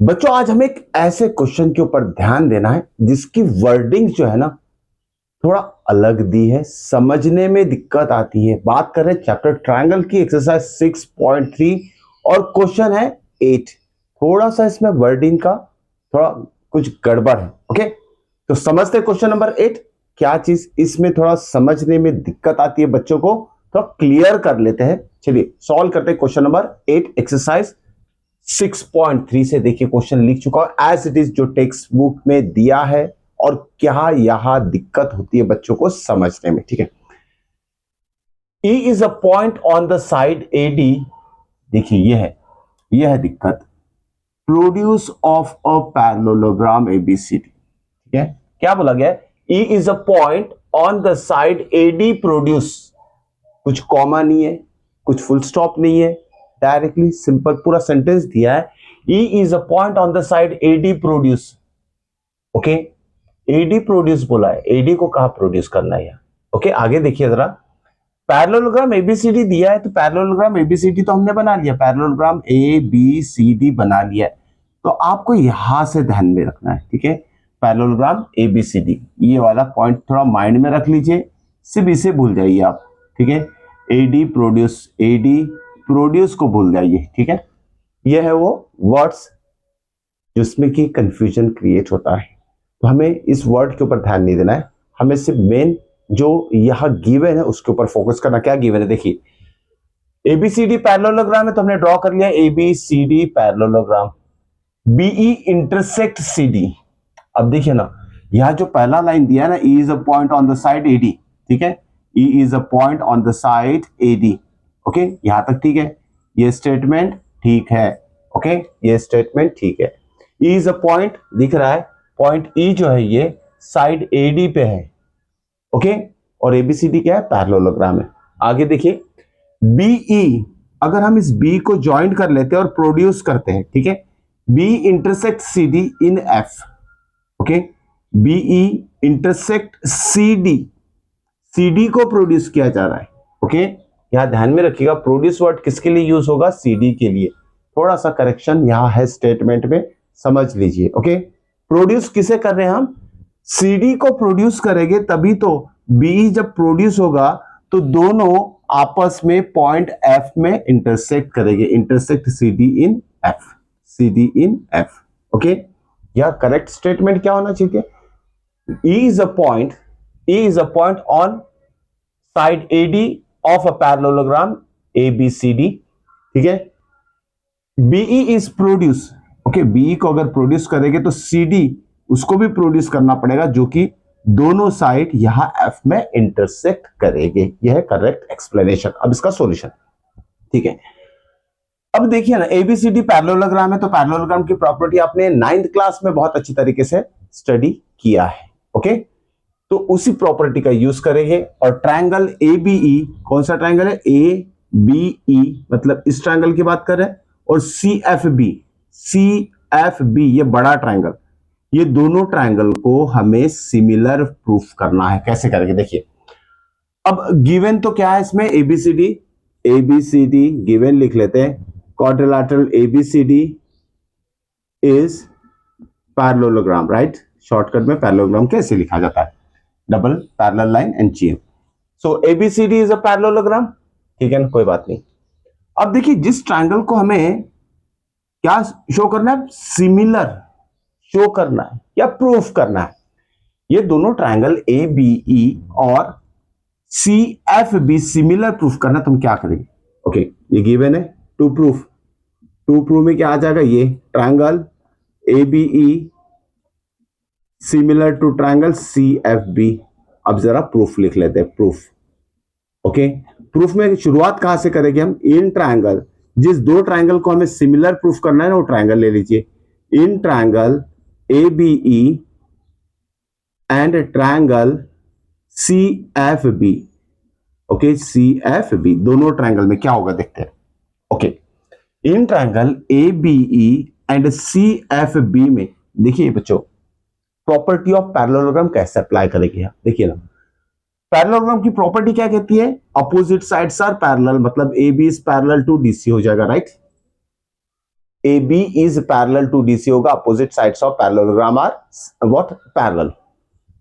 बच्चों आज हमें एक ऐसे क्वेश्चन के ऊपर ध्यान देना है जिसकी वर्डिंग जो है ना थोड़ा अलग दी है, समझने में दिक्कत आती है। बात कर रहे हैं चैप्टर ट्रायंगल की एक्सरसाइज 6.3 और क्वेश्चन है 8। थोड़ा सा इसमें वर्डिंग का थोड़ा कुछ गड़बड़ है। ओके, तो समझते हैं क्वेश्चन नंबर 8 क्या चीज इसमें थोड़ा समझने में दिक्कत आती है, बच्चों को थोड़ा क्लियर कर लेते हैं। चलिए सॉल्व करते हैं क्वेश्चन नंबर 8 एक्सरसाइज 6.3 से। देखिए क्वेश्चन लिख चुका हूं एज इट इज जो टेक्स्ट बुक में दिया है और क्या यहां दिक्कत होती है बच्चों को समझने में। ठीक है, E is a point on the side AD। देखिए यह है दिक्कत, produce of a parallelogram ABCD। ठीक है, क्या बोला गया है? E is a point on the side AD produce, कुछ कॉमा नहीं है, कुछ फुल स्टॉप नहीं है, डायरेक्टली सिंपल पूरा सेंटेंस दिया है। E is a point on the side AD produce. Okay, AD produce बोला है, AD को कहां प्रोड्यूस करना है? ओके, आगे देखिए जरा। पैरेललोग्राम ABCD दिया है तो पैरेललोग्राम ABCD तो हमने बना लिया, पैरेललोग्राम ABCD बना लिया है। तो आपको यहां से ध्यान में रखना है। ठीक है, पैरेललोग्राम ABCD ये वाला पॉइंट थोड़ा माइंड में रख लीजिए, सिर्फ इसे भूल जाइए आप। ठीक है, AD प्रोड्यूस को भूल जाइए। ठीक है, ये है वो वर्ड्स जिसमें कि कंफ्यूजन क्रिएट होता है, तो हमें इस वर्ड के ऊपर ध्यान नहीं देना है, हमें सिर्फ मेन जो यहां गिवन है उसके ऊपर फोकस करना। क्या गिवन है देखिए, ABCD पैरेललोग्राम है तो हमने ड्रॉ कर लिया ABCD parallelogram. BE intersect CD। अब देखिए ना, यहां जो पहला लाइन दिया है ना, E is a point on the side AD। ठीक है, E is a point on the side AD। Okay, यहां तक ठीक है, ये स्टेटमेंट ठीक है। ओके, ये स्टेटमेंट ठीक है। E इज अ पॉइंट दिख रहा है, पॉइंट E जो है ये साइड AD पे है। ओके, और ABCD क्या है? पैरेललोग्राम है। आगे देखिए BE, अगर हम इस B को ज्वाइन कर लेते हैं और प्रोड्यूस करते हैं, ठीक है, B intersect CD in F। Okay, BE intersect CD को प्रोड्यूस किया जा रहा है। ओके, यहां ध्यान में रखिएगा प्रोड्यूस वर्ड किसके लिए यूज होगा? CD के लिए। थोड़ा सा करेक्शन यहां है स्टेटमेंट में, समझ लीजिए। ओके, प्रोड्यूस किसे कर रहे हैं हम? CD को प्रोड्यूस करेंगे तभी तो BE जब प्रोड्यूस होगा तो दोनों आपस में पॉइंट F में इंटरसेक्ट करेंगे, इंटरसेक्ट CD इन F। ओके, यह करेक्ट स्टेटमेंट क्या होना चाहिए? E is a point on side AD of a parallelogram ABCD। ठीक है, BE is produce। Okay, BE को अगर प्रोड्यूस करेंगे तो CD उसको भी प्रोड्यूस करना पड़ेगा, जो कि दोनों साइड यहां F में इंटरसेक्ट करेंगे। यह है करेक्ट एक्सप्लेनेशन। अब इसका सॉल्यूशन। ठीक है, अब देखिए ना, ABCD पैरेललोग्राम है तो पैरेललोग्राम की प्रॉपर्टी आपने 9th क्लास में बहुत अच्छी तरीके से स्टडी किया है। ओके, तो उसी प्रॉपर्टी का यूज करेंगे। और ट्रायंगल ABE, कौन सा ट्रायंगल है? ABE, मतलब इस ट्रायंगल की बात कर रहे हैं। और CFB ये बड़ा ट्रायंगल, ये दोनों ट्रायंगल को हमें सिमिलर प्रूफ करना है। कैसे करेंगे देखिए, अब गिवन तो क्या है इसमें? ABCD गिवन लिख लेते हैं। Quadrilateral ABCD is parallelogram, right? Shortcut में पैरेललोग्राम कैसे लिखा जाता है? Double parallel line and GM। So ABCD is a parallelogram. ठीक है ना, कोई बात नहीं। अब देखिए, जिस ट्रायंगल को हमें क्या शो करना है? सिमिलर शो करना है या प्रूफ करना है। ये दोनों ट्रायंगल ABE और CFB सिमिलर प्रूफ करना, तुम क्या करेंगे? ओके, ये गिवन है टू प्रूफ में क्या आ जाएगा? ये triangle ABE similar to triangle CFB। अब जरा प्रूफ लिख लेते हैं, प्रूफ। ओके, प्रूफ में शुरुआत कहां से करेंगे हम? इन ट्रायंगल, जिस दो ट्रायंगल को हमें सिमिलर प्रूफ करना है ना, वो ट्रायंगल ले लीजिए। In triangle ABE and triangle CFB। Okay, CFB दोनों ट्रायंगल में क्या होगा देखते हैं। Okay, in triangle ABE and CFB में देखिए बच्चों, प्रॉपर्टी ऑफ पैरेललोग्राम कैसे अप्लाई करेंगे? देखिए ना, पैरेललोग्राम की प्रॉपर्टी क्या कहती है? अपोजिट साइड्स आर पैरेलल, मतलब AB is parallel to DC हो जाएगा, right? AB is parallel to DC होगा, opposite sides of parallelogram are what parallel,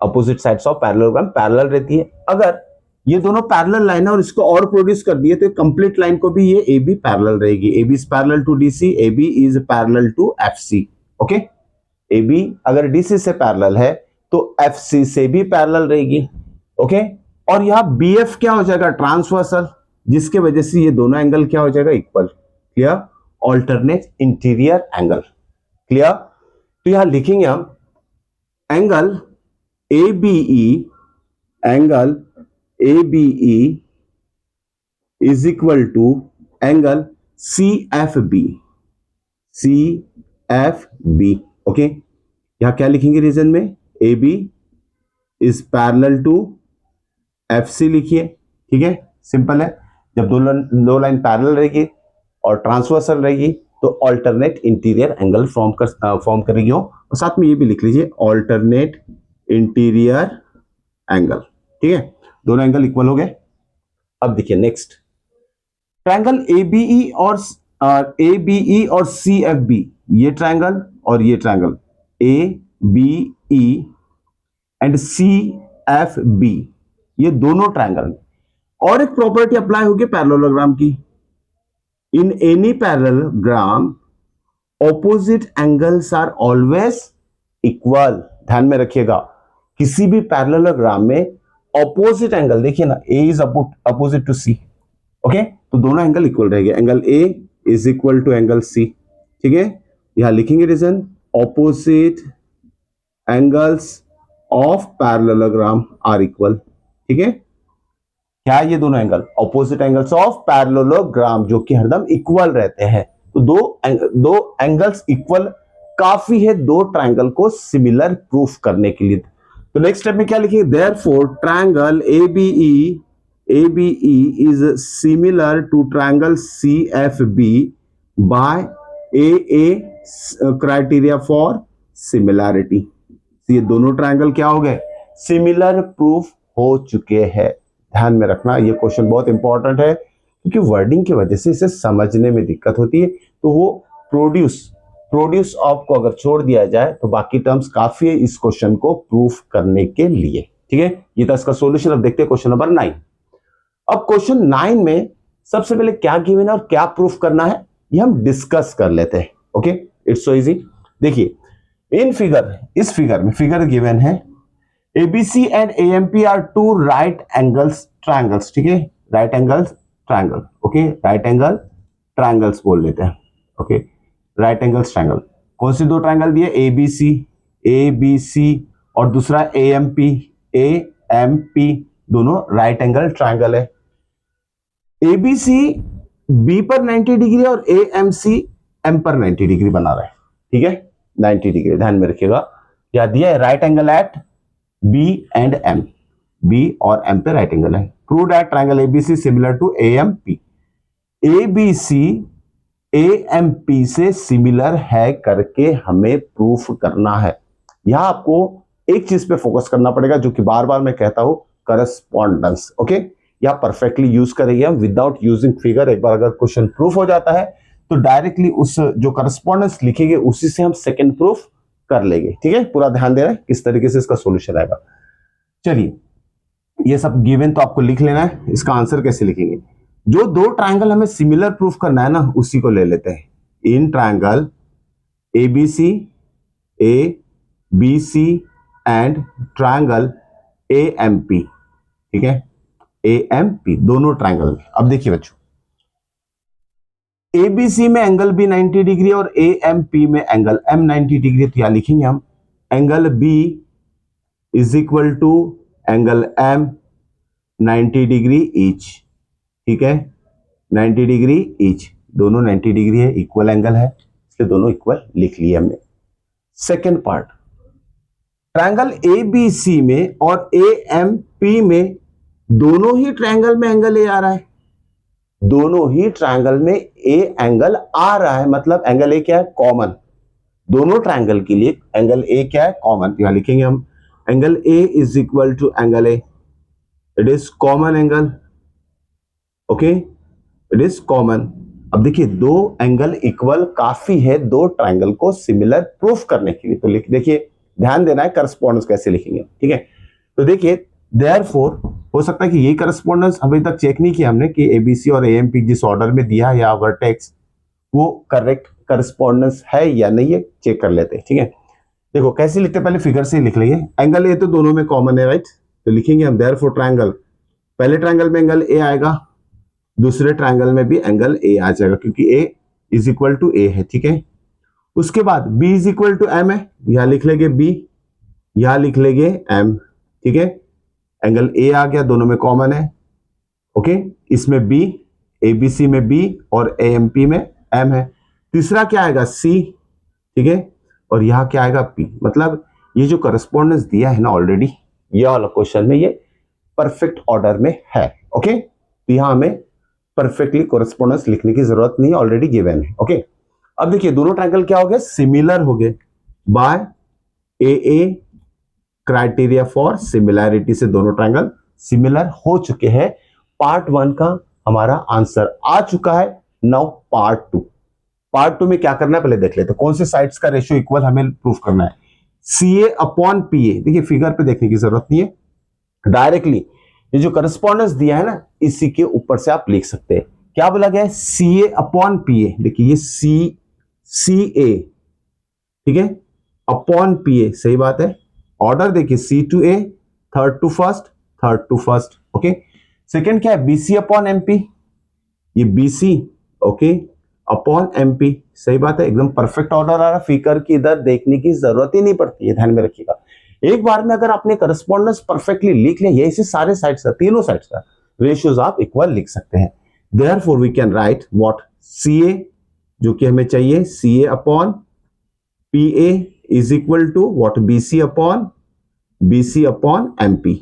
opposite sides of parallelogram parallel रहती है। अगर ये दोनों पैरेलल लाइन है और इसको और प्रोड्यूस कर दिए तो कंप्लीट लाइन को भी ये AB पैरेलल रहेगी। AB is parallel to DC, AB is parallel to FC। Okay, AB अगर DC से पैरेलल है तो FC से भी पैरेलल रहेगी। ओके, और यहां BF क्या हो जाएगा, ट्रांसवर्सल, जिसके वजह से ये दोनों एंगल क्या हो जाएगा, equal. Clear, alternate interior angle. Clear, तो यहां लिखेंगे हम angle ABE is equal to angle CFB। Okay, यहां क्या लिखेंगे रीजन में, AB is parallel to FC लिखिए। ठीक है, सिंपल है। जब दो लाइन पैरेलल रहेगी और ट्रांसवर्सल रहेगी तो ऑल्टरनेट इंटीरियर एंगल फॉर्म करेगी। और साथ में ये भी लिख लीजिए ऑल्टरनेट इंटीरियर एंगल। ठीक है, दोनों एंगल इक्वल हो गए। अब देखिए नेक्स्ट, ट्रायंगल ABE और CFB, ये ट्रायंगल और ये ट्रायंगल ABE एंड CFB, ये दोनों ट्रायंगल। और एक प्रॉपर्टी अप्लाई होगी पैरेललोग्राम की, in any parallelogram opposite angles are always equal. ध्यान में रखिएगा, किसी भी पैरेललोग्राम में ऑपोजिट एंगल, देखिए ना, A is opposite to C। Okay, तो दोनों एंगल इक्वल रहेंगे। Angle A is equal to angle C। ठीक है, यहां लिखेंगे reason, opposite angles of parallelogram are equal. ठीक है, क्या ये दोनों angle opposite angles of parallelogram जो कि हरदम इक्वल रहते हैं। तो दो एंगल्स इक्वल काफी है दो ट्रायंगल को सिमिलर प्रूफ करने के लिए। तो नेक्स्ट स्टेप में क्या लिखेंगे, therefore triangle ABE is similar to triangle CFB by AA criteria for similarity. ये दोनों ट्रायंगल क्या हो गए, सिमिलर प्रूफ हो चुके हैं। ध्यान में रखना, ये क्वेश्चन बहुत इंपॉर्टेंट है क्योंकि वर्डिंग की वजह से इसे समझने में दिक्कत होती है। तो वो प्रोड्यूस ऑफ को अगर छोड़ दिया जाए तो बाकी टर्म्स काफी है इस क्वेश्चन को प्रूफ करने के लिए। ठीक है, ये था इसका सॉल्यूशन। अब देखते हैं क्वेश्चन नंबर 9। अब क्वेश्चन 9 में सबसे पहले क्या गिवन है और क्या प्रूफ करना है ये हम डिस्कस कर लेते हैं। Okay, it's so easy. देखिए इन इस फिगर में फिगर गिवन है ABC and AMP are two right angles triangles. ठीक है, right angles triangle. Okay, right angle triangles बोल लेते हैं। Okay, right angles triangle. कौन से दो ट्रायंगल दिए, ABC और दूसरा AMP, दोनों राइट एंगल ट्रायंगल है। ABC B पर 90 डिग्री और AMC M पर 90 डिग्री बना रहा है। ठीक है, 90 डिग्री, ध्यान में रखिएगा। क्या दिया है, right angle at B and M, B और M पे राइट एंगल है। Prove that triangle ABC similar to AMP। ABC AMP से सिमिलर है करके हमें प्रूफ करना है। यहां आपको एक चीज पे फोकस करना पड़ेगा जो कि बार बार मैं कहता हूं, करस्पॉन्डेंस। ओके, यह परफेक्टली यूज करेंगे हम विदाउट यूजिंग फिगर। एक बार अगर क्वेश्चन प्रूफ हो जाता है तो डायरेक्टली उस जो करस्पॉन्डेंस लिखेंगे उसी से हम सेकंड प्रूफ कर लेंगे। ठीक है, पूरा ध्यान दे रहे हैं किस तरीके से इसका सॉल्यूशन आएगा। चलिए, ये सब गिवन तो आपको लिख लेना है, इसका आंसर कैसे लिखेंगे। जो दो ट्रायंगल हमें सिमिलर प्रूफ करना है ना, उसी को ले लेते हैं। In triangle ABC and triangle AMP। ठीक है, AMP दोनों ट्रायंगल। अब देखिए बच्चों, ABC में एंगल B 90 डिग्री और AMP में एंगल M 90 डिग्री। तो यहां लिखेंगे हम angle B is equal to angle M 90 degree each. ठीक है, 90 डिग्री ईच, दोनों 90 डिग्री है, इक्वल एंगल है, इसलिए दोनों इक्वल लिख लिए हमने। सेकेंड पार्ट, ट्रायंगल ABC में और AMP में दोनों ही ट्रायंगल में एंगल A आ रहा है, दोनों ही ट्रायंगल में A एंगल आ रहा है, मतलब एंगल A क्या है, कॉमन। दोनों ट्रायंगल के लिए एंगल A क्या है, कॉमन। यहां लिखेंगे हम angle A is equal to angle A, it is common angle. Okay, it is common. अब देखिए दो एंगल इक्वल काफी है दो ट्रायंगल को सिमिलर प्रूफ करने के लिए। तो लिख देखिए, ध्यान देना है करस्पॉन्डेंस कैसे लिखेंगे, ठीक है। तो देखिए देयरफॉर, हो सकता है कि यही करस्पॉन्डेंस अभी तक चेक नहीं किया हमने कि एबीसी और एएमपी जिस ऑर्डर में दिया है या वर्टेक्स वो करेक्ट करस्पॉन्डेंस है या नहीं है, चेक कर लेते हैं, ठीक है। देखो कैसे लिखते हैं, पहले फिगर से लिख लेंगे। एंगल ए तो दोनों में कॉमन है, राइट। तो लिखेंगे हम देयरफॉर ट्रायंगल, पहले ट्रायंगल में एंगल ए आएगा, दूसरे ट्रायंगल में भी एंगल ए आ जाएगा क्योंकि A is equal to A है, ठीक है। उसके बाद B is equal to M है, यहां लिख लेंगे बी, यहां लिख लेंगे एम, ठीक है। एंगल ए आ गया, दोनों में कॉमन है, ओके। इसमें बी, एबीसी में बी और एएमपी में एम है। तीसरा क्या आएगा सी, ठीक है, और यहां क्या आएगा पी। मतलब ये जो करस्पॉन्डेंस दिया है ना ऑलरेडी, ये वाला क्वेश्चन में ये परफेक्ट ऑर्डर में है, ओके। तो यहां हमें परफेक्टली कोरेस्पोंडेंस लिखने की जरूरत नहीं है, ऑलरेडी गिवन है, ओके। अब देखिए दोनों ट्रायंगल क्या हो गए, सिमिलर हो गए by A criteria for similarity से दोनों ट्रायंगल सिमिलर हो चुके हैं। पार्ट 1 का हमारा आंसर आ चुका है। नाउ पार्ट 2 में क्या करना है पहले देख लेते हैं। कौन से साइड्स का रेशियो इक्वल हमें प्रूफ करना है, CA अपॉन PA। देखिए फिगर पे देखने की जरूरत नहीं है, डायरेक्टली ये जो करस्पॉन्डेंस दिया है ना इसी के ऊपर से आप लिख सकते हैं। क्या बोला गया है, CA अपॉन PA। देखिए ये CA, ठीक है, अपॉन PA, सही बात है। ऑर्डर देखिए C to A, third to first, okay. Second क्या है, BC अपॉन MP, ये BC, ओके, अपॉन MP, सही बात है, एकदम परफेक्ट ऑर्डर आ रहा। फिगर की इधर देखने की जरूरत ही नहीं पड़ती है, ध्यान में रखिएगा। एक बार में अगर आपने करस्पॉन्डेंस परफेक्टली लिख लिया, ये सारे साइड्स का, तीनों साइड्स का रेशियोज आप इक्वल लिख सकते हैं। Therefore we can write what, CA जो कि हमें चाहिए, CA upon PA is equal to what, BC upon MP,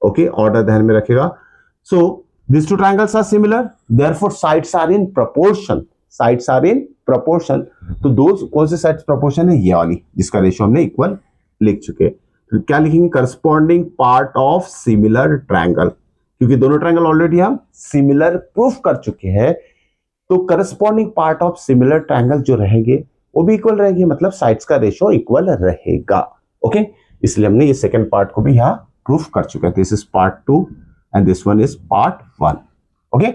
okay. Order ध्यान में रखिएगा। सो these two triangles are similar, therefore sides are in proportion, तो दो कौन से साइड्स प्रोपोर्शन है, ये वाली जिसका रेशियो हमने इक्वल लिख चुके हैं। तो क्या लिखेंगे, corresponding part of similar triangle, क्योंकि दोनों ट्रायंगल ऑलरेडी हम सिमिलर प्रूफ कर चुके हैं। तो corresponding part of similar triangle जो रहेंगे वो भी इक्वल रहेंगे, मतलब साइड्स का रेशियो इक्वल रहेगा, ओके। इसलिए हमने ये सेकंड पार्ट को भी यहां प्रूफ कर चुके हैं। This is part 2 and this one is part 1, okay।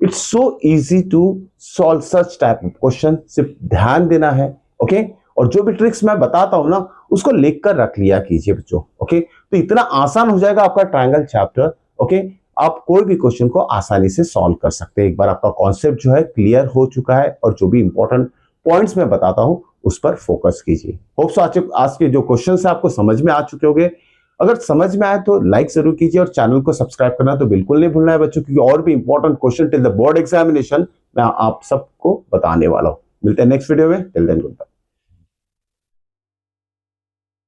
it's so easy to solve such type of question, सिर्फ ध्यान देना है, okay। और जो भी ट्रिक्स मैं बताता हूं ना उसको लिख कर रख लिया कीजिए बच्चों, ओके। तो इतना आसान हो जाएगा आपका ट्रायंगल चैप्टर, ओके। आप कोई भी क्वेश्चन को आसानी से सॉल्व कर सकते हैं। एक बार आपका कॉन्सेप्ट जो है क्लियर हो चुका है और जो भी इंपॉर्टेंट पॉइंट्स मैं बताता हूं उस पर फोकस कीजिए। होप्स आज के जो क्वेश्चन है आपको समझ में आ चुके होंगे। अगर समझ में आए तो लाइक जरूर कीजिए और चैनल को सब्सक्राइब करना तो बिल्कुल नहीं भूलना है बच्चों, क्योंकि और भी important question till the board examination मैं आप सबको बताने वाला हूं। मिलते हैं नेक्स्ट वीडियो में, टिल देन गुड बाय।